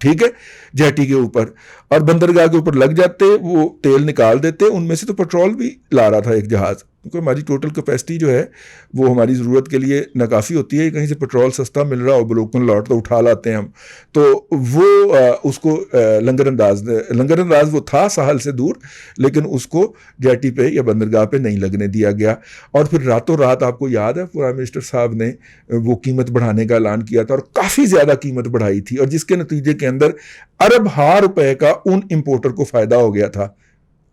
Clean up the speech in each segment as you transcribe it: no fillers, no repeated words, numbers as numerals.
ٹھیک ہے, جیٹی کے اوپر, اور بندرگاہ کے اوپر لگ جاتے, وہ تیل نکال دیتے, ان میں سے تو پیٹرول بھی لا رہا تھا ایک جہاز, کیونکہ ہماری ٹوٹل کیپیسٹی جو ہے وہ ہماری ضرورت کے لیے ناکافی ہوتی ہے, کہیں سے پیٹرول سستا مل رہا ہو بروکن لاٹ تو اٹھا لاتے ہیں ہم, تو وہ اس کو لنگر انداز وہ تھا ساحل سے دور, لیکن اس کو جیٹی پہ یا بندرگاہ پہ نہیں لگنے دیا گیا, اور پھر راتوں رات آپ کو یاد ہے پرائم منسٹر صاحب نے وہ قیمت بڑھانے کا اعلان کیا تھا, اور کافی زیادہ قیمت بڑھائی تھی, اور جس کے نتیجے کے اندر ارب ہار روپے کا ان امپورٹر کو فائدہ ہو گیا تھا,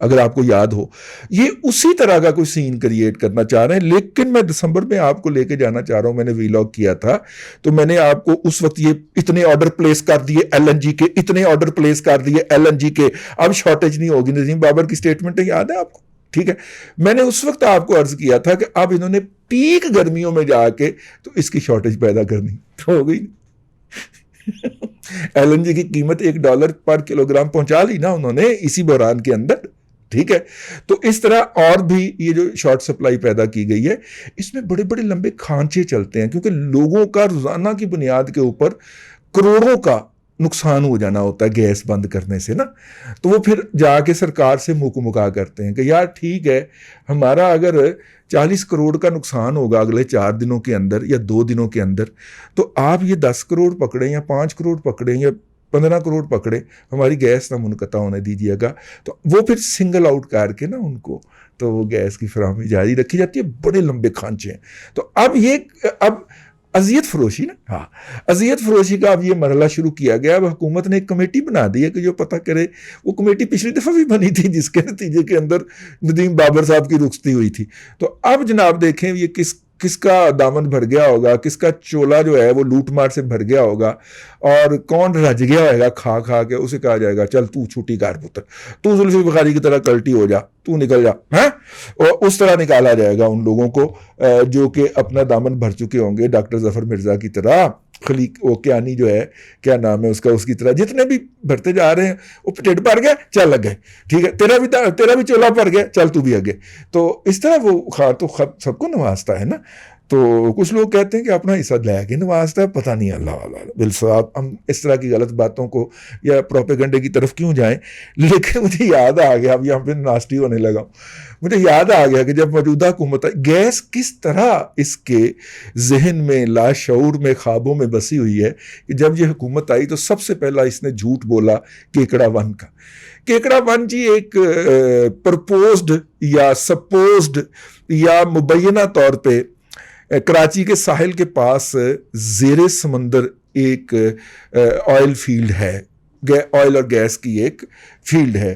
اگر آپ کو یاد ہو. یہ اسی طرح کا کوئی سین کریٹ کرنا چاہ رہے ہیں, لیکن میں دسمبر میں آپ کو لے کے جانا چاہ رہا ہوں. میں نے ویلاگ کیا تھا تو میں نے آپ کو اس وقت یہ اتنے آرڈر پلیس کر دیے ایل این جی کے, اتنے آرڈر پلیس کر دیے ایل این جی کے, اب شارٹیج نہیں ہوگی. نظیم بابر کی سٹیٹمنٹ یاد ہے آپ کو, ٹھیک ہے. میں نے اس وقت آپ کو عرض کیا تھا کہ اب انہوں نے پیک گرمیوں میں جا کے تو اس کی شارٹیج پیدا کرنی ہو گئی. ایل این جی کی قیمت $1 پر کلو گرام پہنچا لی نا انہوں نے اسی بحران کے اندر, ٹھیک ہے. تو اس طرح اور بھی یہ جو شارٹ سپلائی پیدا کی گئی ہے, اس میں بڑے بڑے لمبے کھانچے چلتے ہیں, کیونکہ لوگوں کا روزانہ کی بنیاد کے اوپر کروڑوں کا نقصان ہو جانا ہوتا ہے گیس بند کرنے سے نا. تو وہ پھر جا کے سرکار سے مکا کرتے ہیں کہ یار ٹھیک ہے, ہمارا اگر 40 کروڑ کا نقصان ہوگا اگلے 4 دنوں کے اندر یا 2 دنوں کے اندر, تو آپ یہ 10 کروڑ پکڑیں یا 5 کروڑ پکڑیں یا 15 کروڑ پکڑے, ہماری گیس نہ منقطع ہونے دیجیے گا. تو وہ پھر سنگل آؤٹ کر کے نا ان کو تو وہ گیس کی فراہمی جاری رکھی جاتی ہے. بڑے لمبے کھانچے ہیں. تو اب اذیت فروشی نا, ہاں اذیت فروشی کا اب یہ مرحلہ شروع کیا گیا. اب حکومت نے ایک کمیٹی بنا دی ہے کہ جو پتہ کرے. وہ کمیٹی پچھلی دفعہ بھی بنی تھی جس کے نتیجے کے اندر ندیم بابر صاحب کی رخصتی ہوئی تھی. تو اب جناب دیکھیں یہ کس کا دامن بھر گیا ہوگا, کس کا چولا جو ہے وہ لوٹ مار سے بھر گیا ہوگا, اور کون رج گیا ہوئے گا کھا کے. اسے کہا جائے گا چل تو چھوٹی کار پتر, تو زلفی بخاری کی طرح کلٹی ہو جا, تو نکل جا, ہیں, اور اس طرح نکالا جائے گا ان لوگوں کو جو کہ اپنا دامن بھر چکے ہوں گے ڈاکٹر ظفر مرزا کی طرح, خلیق وہ کیانی جو ہے کیا نام ہے اس کا, اس کی طرح جتنے بھی بھرتے جا رہے ہیں. وہ پٹیٹ بھر گئے چل لگ گئے, ٹھیک ہے, تیرا بھی چولا بھر گیا چل تو بھی آگے. تو اس طرح وہ خواہ تو سب کو نوازتا ہے نا. تو کچھ لوگ کہتے ہیں کہ اپنا حصہ لے کے نوازتا ہے, پتہ نہیں اللہ والا بالصواب ہم اس طرح کی غلط باتوں کو یا پروپیگنڈے کی طرف کیوں جائیں. لیکن مجھے یاد آ گیا, اب یہاں پہ ناسٹی ہونے لگا ہوں, مجھے یاد آ گیا کہ جب موجودہ حکومت گیس کس طرح اس کے ذہن میں لاشعور میں خوابوں میں بسی ہوئی ہے کہ جب یہ حکومت آئی تو سب سے پہلا اس نے جھوٹ بولا کیکڑا ون کا. کیکڑا ون جی ایک پرپوزڈ یا سپوزڈ یا مبینہ طور پہ کراچی کے ساحل کے پاس زیر سمندر ایک آئل فیلڈ ہے, آئل اور گیس کی ایک فیلڈ ہے.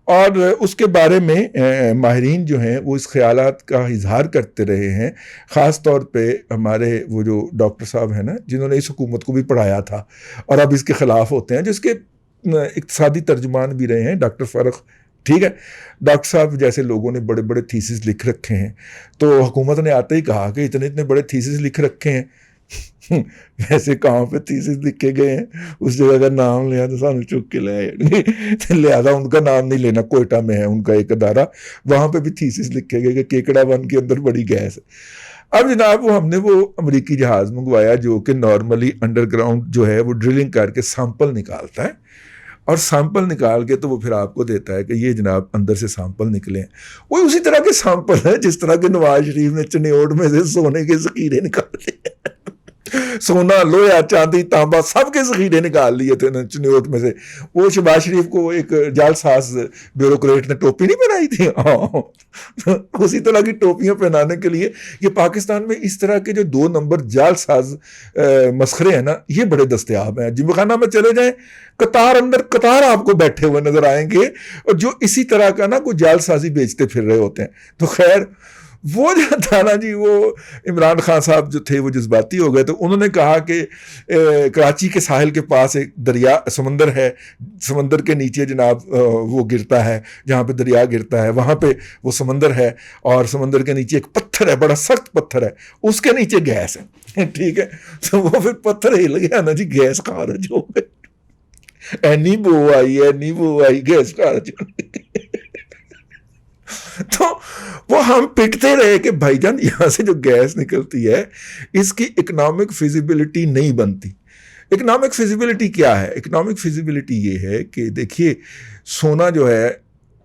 اور اس کے بارے میں ماہرین جو ہیں وہ اس خیالات کا اظہار کرتے رہے ہیں, خاص طور پہ ہمارے وہ جو ڈاکٹر صاحب ہیں نا جنہوں نے اس حکومت کو بھی پڑھایا تھا اور اب اس کے خلاف ہوتے ہیں, جس کے اقتصادی ترجمان بھی رہے ہیں ڈاکٹر فرق, ٹھیک ہے. ڈاکٹر صاحب جیسے لوگوں نے بڑے بڑے تھیسز لکھ رکھے ہیں, تو حکومت نے آتے ہی کہا کہ اتنے بڑے تھیسز لکھ رکھے ہیں. ویسے کہاں پہ تھیسز لکھے گئے ہیں, اس جگہ کا نام لیا تو سانو چک کے لے, لہٰذا ان کا نام نہیں لینا. کوئٹہ میں ہے ان کا ایک ادارہ, وہاں پہ بھی تھیسز لکھے گئے کہ کیکڑا ون کے اندر بڑی گیس ہے. اب جناب ہم نے وہ امریکی جہاز منگوایا جو کہ نارملی انڈر گراؤنڈ جو ہے وہ ڈرلنگ کر کے سیمپل نکالتا ہے, اور سیمپل نکال کے تو وہ پھر آپ کو دیتا ہے کہ یہ جناب اندر سے سیمپل نکلے ہیں. وہ اسی طرح کے سیمپل ہیں جس طرح کے نواز شریف نے چنیوٹ میں سے سونے کے ذخیرے نکالے ہیں. سونا, لوہا, چاندی, تانبا سب کے ذخیرے نکال لیے تھے چنیوٹ میں سے. وہ شہباز شریف کو ایک جعل ساز بیوروکریٹ نے ٹوپی نہیں پہنائی تھی, اسی طرح کی ٹوپیاں پہنانے کے لیے یہ پاکستان میں اس طرح کے جو 2 نمبر جعل ساز مسخرے ہیں نا, یہ بڑے دستیاب ہیں. جم خانہ میں چلے جائیں, قطار اندر قطار آپ کو بیٹھے ہوئے نظر آئیں گے, اور جو اسی طرح کا نا کوئی جعل سازی بیچتے پھر رہے ہوتے ہیں. تو خیر وہ جو تھا نا جی, وہ عمران خان صاحب جو تھے وہ جذباتی ہو گئے. تو انہوں نے کہا کہ کراچی کے ساحل کے پاس ایک دریا سمندر ہے, سمندر کے نیچے جناب وہ گرتا ہے, جہاں پہ دریا گرتا ہے وہاں پہ وہ سمندر ہے, اور سمندر کے نیچے ایک پتھر ہے, بڑا سخت پتھر ہے, اس کے نیچے گیس ہے, ٹھیک ہے. تو وہ پھر پتھر ہل گیا نا جی, گیس خارج ہو گئی, اینی بو آئی گیس خارج ہو گئی. تو وہ ہم پٹتے رہے کہ بھائی جان یہاں سے جو گیس نکلتی ہے اس کی اکنامک فیزیبلٹی نہیں بنتی. اکنامک فیزیبلٹی کیا ہے؟ اکنامک فیزیبلٹی یہ ہے کہ دیکھیے سونا جو ہے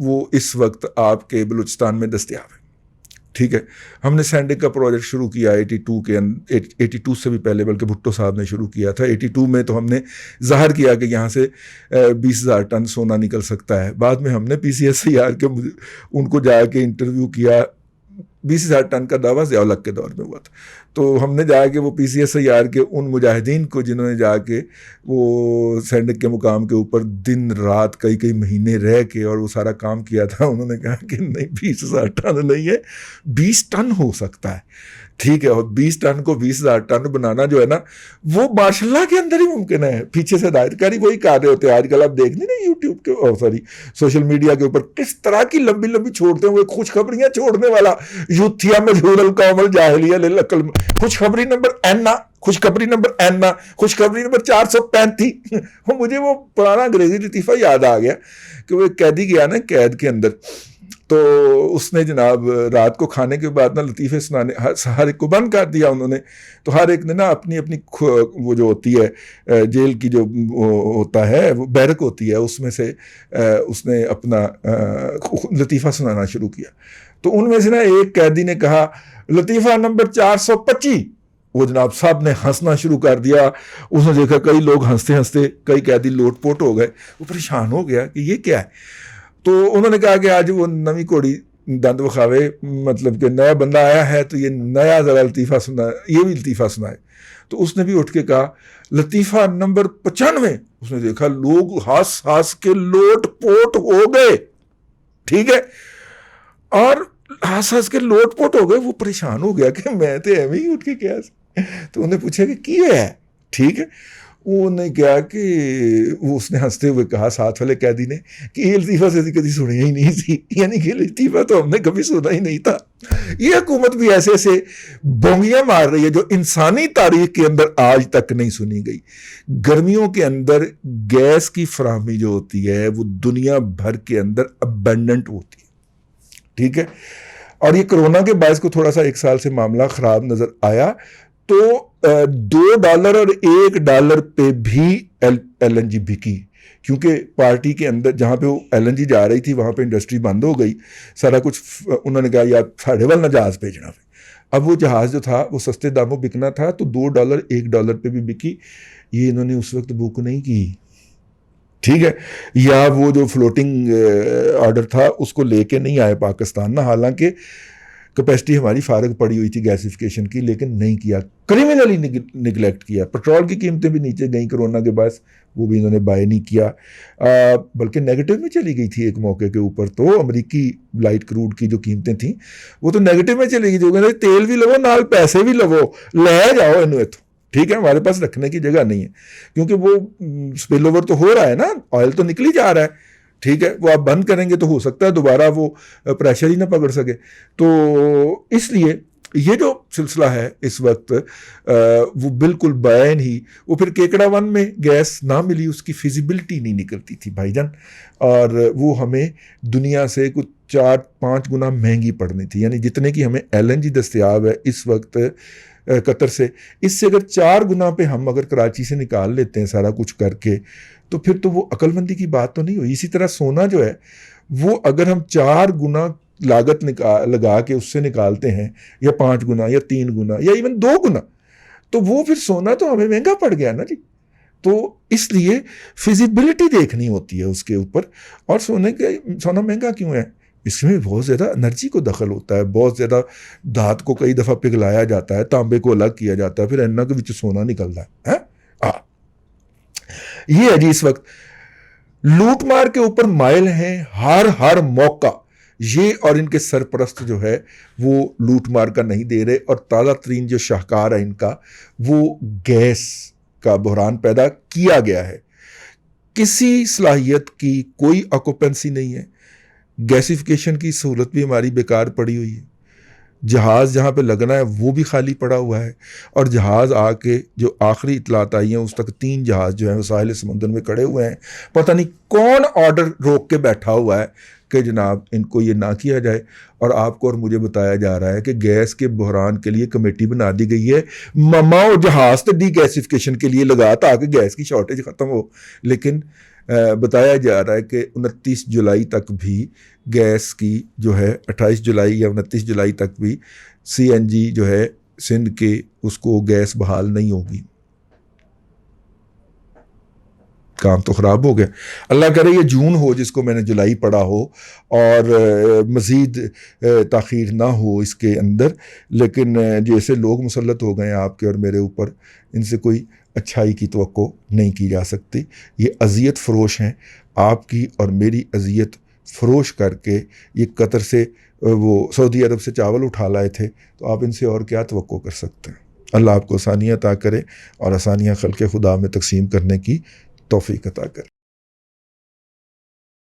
وہ اس وقت آپ کے بلوچستان میں دستیاب ہے، ٹھیک ہے. ہم نے سینڈک کا پروجیکٹ شروع کیا 82 سے بھی پہلے، بلکہ بھٹو صاحب نے شروع کیا تھا. 82 میں تو ہم نے ظاہر کیا کہ یہاں سے 20,000 ٹن سونا نکل سکتا ہے. بعد میں ہم نے PCSIR کے ان کو جا کے انٹرویو کیا. 20,000 ٹن کا دعویٰ ضیاء الحق کے دور میں ہوا تھا. تو ہم نے جا کے وہ PCSIR کے ان مجاہدین کو جنہوں نے جا کے وہ سینڈک کے مقام کے اوپر دن رات کئی مہینے رہ کے اور وہ سارا کام کیا تھا، انہوں نے کہا کہ نہیں 20,000 ٹن نہیں ہے، 20 ٹن ہو سکتا ہے، ٹھیک ہے. اور 20 ٹن کو 20,000 ٹن بنانا جو ہے نا وہ ماشاء اللہ کے اندر ہی ممکن ہے. پیچھے سے ہدایت کاری وہی کر رہے ہوتے ہیں. آج کل آپ دیکھ نہیں نا یوٹیوب کے سوشل میڈیا کے اوپر کس طرح کی لمبی چھوڑتے ہیں، وہ خوشخبریاں چھوڑنے والا یوتھیا مجہول القوم الجاہلیہ للعقل، خوشخبری نمبر این، خوشخبری نمبر این، خوشخبری نمبر 435. مجھے وہ پرانا انگریزی لطیفہ یاد آ گیا کہ وہ ایک قیدی گیا نا قید کے اندر، تو اس نے جناب رات کو کھانے کے بعد نا لطیفے سنانے ہر ایک کو بند کر دیا انہوں نے. تو ہر ایک نے نا اپنی وہ جو ہوتی ہے جیل کی جو ہوتا ہے وہ بیرک ہوتی ہے، اس میں سے اس نے اپنا لطیفہ سنانا شروع کیا. تو ان میں سے نا ایک قیدی نے کہا لطیفہ نمبر 425. وہ جناب صاحب نے ہنسنا شروع کر دیا. اس نے دیکھا کئی لوگ ہنستے کئی قیدی لوٹ پوٹ ہو گئے. وہ پریشان ہو گیا کہ یہ کیا ہے. تو انہوں نے کہا کہ آج وہ نوی کوڑی دند وخاوے، مطلب کہ نیا بندہ آیا ہے تو یہ نیا ذرا لطیفہ سنا، یہ بھی لطیفہ سنائے. تو اس نے بھی اٹھ کے کہا لطیفہ نمبر 95. اس نے دیکھا لوگ ہنس کے لوٹ پوٹ ہو گئے، ٹھیک ہے، اور ہنس کے لوٹ پوٹ ہو گئے. وہ پریشان ہو گیا کہ میں تو ایویں ہی اٹھ کے کیا. تو انہوں نے پوچھا کہ کیا ہے، ٹھیک ہے. وہ نے کہا کہ وہ اس نے ہنستے ہوئے کہا ساتھ والے قیدی نے کہ یہ لطیفہ سے کبھی سنی ہی نہیں تھی، یعنی کہ لطیفہ تو ہم نے کبھی سنا ہی نہیں تھا. یہ حکومت بھی ایسے بونگیاں مار رہی ہے جو انسانی تاریخ کے اندر آج تک نہیں سنی گئی. گرمیوں کے اندر گیس کی فراہمی جو ہوتی ہے وہ دنیا بھر کے اندر ابنڈنٹ ہوتی ہے، ٹھیک ہے. اور یہ کرونا کے باعث کو تھوڑا سا ایک سال سے معاملہ خراب نظر آیا. تو $2 اور $1 پہ بھی LNG بکی، کیونکہ پارٹی کے اندر جہاں پہ وہ LNG جا رہی تھی وہاں پہ انڈسٹری بند ہو گئی، سارا کچھ انہوں نے کہا یا ساڑھے والنا جہاز بھیجنا. اب وہ جہاز جو تھا وہ سستے داموں بکنا تھا تو $2 $1 پہ بھی بکی. یہ انہوں نے اس وقت بک نہیں کی، ٹھیک ہے. یا وہ جو فلوٹنگ آرڈر تھا اس کو لے کے نہیں آئے پاکستان نا، حالانکہ کیپیسٹی ہماری فارغ پڑی ہوئی تھی گیسیفیکیشن کی، لیکن نہیں کیا، کریمنلی نگلیکٹ کیا. پیٹرول کی قیمتیں بھی نیچے گئیں کرونا کے باعث، وہ بھی انہوں نے بائی نہیں کیا، بلکہ نیگیٹو میں چلی گئی تھی ایک موقع کے اوپر. تو امریکی لائٹ کروڈ کی جو قیمتیں تھیں وہ تو نیگیٹو میں چلی گئی. جو کہتے ہیں تیل بھی لو نال پیسے بھی لو، لے جاؤ انہوں اتو، ٹھیک ہے. ہمارے پاس رکھنے کی جگہ نہیں ہے کیونکہ وہ اسپل اوور تو ہو رہا ہے نا، آئل تو نکل ہی جا رہا ہے، ٹھیک ہے. وہ آپ بند کریں گے تو ہو سکتا ہے دوبارہ وہ پریشر ہی نہ پکڑ سکے. تو اس لیے یہ جو سلسلہ ہے اس وقت وہ بالکل بیان ہی، وہ پھر کیکڑا 1 میں گیس نہ ملی، اس کی فیزیبلٹی نہیں نکلتی تھی بھائی جان، اور وہ ہمیں دنیا سے کچھ 4-5 گنا مہنگی پڑنی تھی. یعنی جتنے کی ہمیں LNG دستیاب ہے اس وقت قطر سے، اس سے اگر 4 گنا پہ ہم اگر کراچی سے نکال لیتے ہیں سارا کچھ کر کے، تو پھر تو وہ عقل مندی کی بات تو نہیں ہوئی. اسی طرح سونا جو ہے وہ اگر ہم 4 گنا لاگت لگا کے اس سے نکالتے ہیں، یا 5 گنا یا 3 گنا یا ایون 2 گنا، تو وہ پھر سونا تو ہمیں مہنگا پڑ گیا نا جی. تو اس لیے فیزیبلٹی دیکھنی ہوتی ہے اس کے اوپر. اور سونا مہنگا کیوں ہے؟ اس میں بہت زیادہ انرجی کو دخل ہوتا ہے، بہت زیادہ دھات کو کئی دفعہ پگھلایا جاتا ہے، تانبے کو الگ کیا جاتا ہے، پھر اینا کے وچ سونا نکلتا ہے. یہ ہے جی اس وقت لوٹ مار کے اوپر مائل ہیں ہر موقع یہ، اور ان کے سرپرست جو ہے وہ لوٹ مار کا نہیں دے رہے. اور تازہ ترین جو شاہکار ہے ان کا، وہ گیس کا بحران پیدا کیا گیا ہے. کسی صلاحیت کی کوئی آکوپنسی نہیں ہے، گیسیفیکیشن کی سہولت بھی ہماری بیکار پڑی ہوئی ہے. جہاز جہاں پہ لگنا ہے وہ بھی خالی پڑا ہوا ہے، اور جہاز آ کے جو آخری اطلاعات آئی ہیں اس تک 3 جہاز جو ہیں وہ ساحل سمندر میں کھڑے ہوئے ہیں. پتہ نہیں کون آرڈر روک کے بیٹھا ہوا ہے کہ جناب ان کو یہ نہ کیا جائے. اور آپ کو اور مجھے بتایا جا رہا ہے کہ گیس کے بحران کے لیے کمیٹی بنا دی گئی ہے. مماؤ جہاز تو ڈی گیسیفیکیشن کے لیے لگا تاکہ گیس کی شارٹیج ختم ہو، لیکن بتایا جا رہا ہے کہ 29 جولائی تک بھی گیس کی جو ہے 28 جولائی یا 29 جولائی تک بھی CNG جو ہے سندھ کے اس کو گیس بحال نہیں ہوگی. کام تو خراب ہو گیا. اللہ کرے یہ جون ہو جس کو میں نے جولائی پڑھا ہو اور مزید تاخیر نہ ہو اس کے اندر، لیکن جیسے لوگ مسلط ہو گئے ہیں آپ کے اور میرے اوپر، ان سے کوئی اچھائی کی توقع نہیں کی جا سکتی. یہ اذیت فروش ہیں، آپ کی اور میری اذیت فروش کر کے یہ قطر سے وہ سعودی عرب سے چاول اٹھا لائے تھے، تو آپ ان سے اور کیا توقع کر سکتے ہیں. اللہ آپ کو آسانیاں عطا کرے اور آسانیاں خلق خدا میں تقسیم کرنے کی توفیق عطا کرے.